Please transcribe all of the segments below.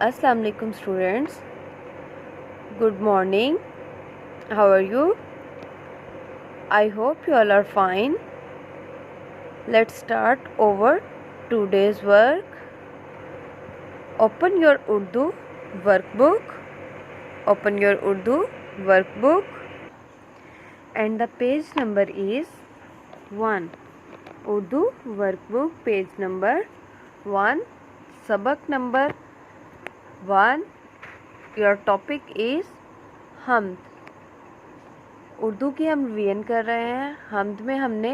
Assalamu alaikum students. Good morning. How are you? I hope you all are fine. Let's start over today's work. Open your Urdu workbook. Open your Urdu workbook. And the page number is 1. Urdu workbook page number 1. सबक number 1. Your topic is हम्द. उर्दू की हम revision कर रहे हैं. हम्द में हमने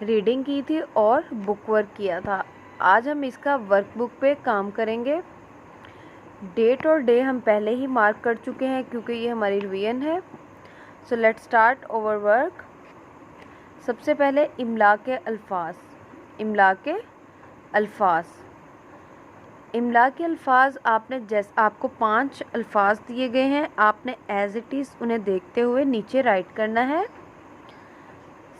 reading की थी और बुक वर्क किया था. आज हम इसका वर्कबुक पे काम करेंगे. डेट और डे हम पहले ही मार्क कर चुके हैं क्योंकि ये हमारी रिवीजन है. So let's start over work. सबसे पहले इमला के अल्फाज. इमला के अल्फाज. इमला के अल्फाज आपने आपको 5 अल्फाज दिए गए हैं. आपने एज इट इज़ उन्हें देखते हुए नीचे राइट करना है.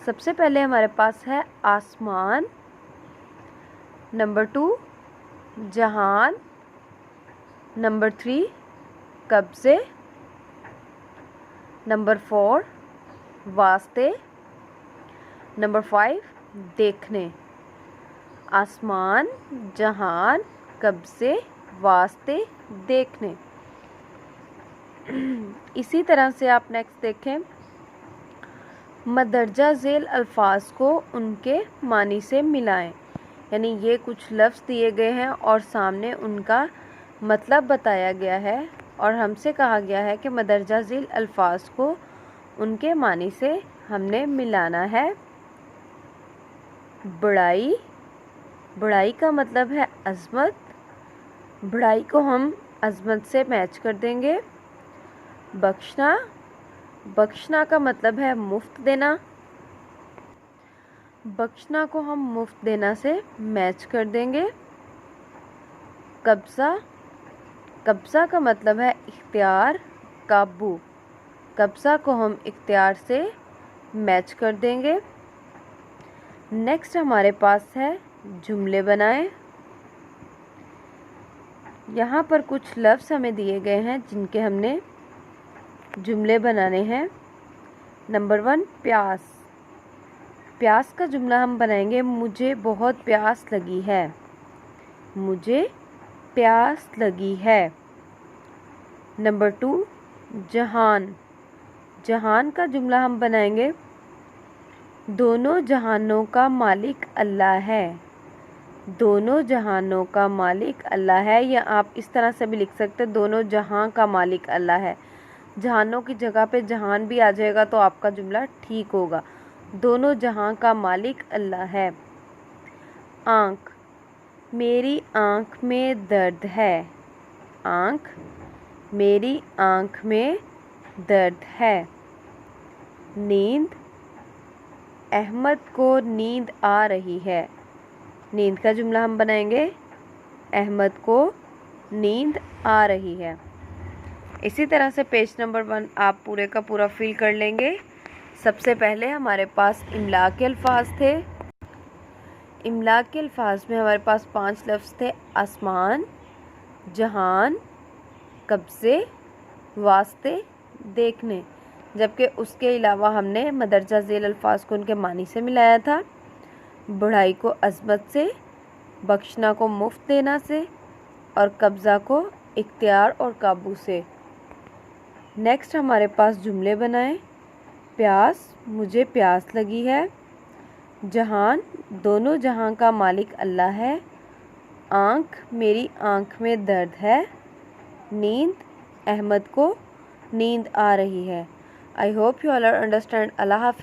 सबसे पहले हमारे पास है आसमान. नंबर 2 जहान. नंबर 3 कब्ज़े. नंबर 4 वास्ते. नंबर 5 देखने. आसमान, जहान, कब्ज़े, वास्ते, देखने. इसी तरह से आप नेक्स्ट देखें. मदरजा झेल अल्फाज को उनके मानी से मिलाएं. यानी ये कुछ लफ्ज़ दिए गए हैं और सामने उनका मतलब बताया गया है और हमसे कहा गया है कि मदरजा झेल अल्फाज को उनके मानी से हमने मिलाना है. बड़ाई. बड़ाई का मतलब है अज़मत. बड़ाई को हम अज़मत से मैच कर देंगे. बख्शना. बख्शना का मतलब है मुफ्त देना. बख्शना को हम मुफ्त देना से मैच कर देंगे. कब्ज़ा. कब्ज़ा का मतलब है इख्तियार, काबू. कब्ज़ा को हम इख्तियार से मैच कर देंगे. नेक्स्ट हमारे पास है जुमले बनाएं. यहाँ पर कुछ लफ्ज़ हमें दिए गए हैं जिनके हमने जुमले बनाने हैं. नंबर 1 प्यास. प्यास का जुमला हम बनाएंगे मुझे बहुत प्यास लगी है. मुझे प्यास लगी है. नंबर 2 जहान. जहान का जुमला हम बनाएंगे दोनों जहानों का मालिक अल्लाह है. दोनों जहानों का मालिक अल्लाह है. या आप इस तरह से भी लिख सकते हैं दोनों जहां का मालिक अल्लाह है. जहानों की जगह पे जहान भी आ जाएगा तो आपका जुमला ठीक होगा. दोनों जहां का मालिक अल्लाह है. आँख. मेरी आँख में दर्द है. आँख. मेरी आँख में दर्द है. नींद. अहमद को नींद आ रही है. नींद का जुमला हम बनाएंगे अहमद को नींद आ रही है. इसी तरह से पेज नंबर 1 आप पूरे का पूरा फिल कर लेंगे. सबसे पहले हमारे पास इमला के अल्फाज थे. इमला के अल्फाज में हमारे पास 5 लफ्ज़ थे. आसमान, जहान, कब्ज़े, वास्ते, देखने. जबकि उसके अलावा हमने मदरजा झेल अल्फाज को उनके मानी से मिलाया था. बढ़ाई को अज़मत से, बख्शना को मुफ्त देना से और कब्ज़ा को इख्तियार और काबू से. नेक्स्ट हमारे पास जुमले बनाएं. प्यास. मुझे प्यास लगी है. जहान. दोनों जहां का मालिक अल्लाह है. आँख. मेरी आँख में दर्द है. नींद. अहमद को नींद आ रही है. I hope you all understand. अल्लाह हाफ़िज़.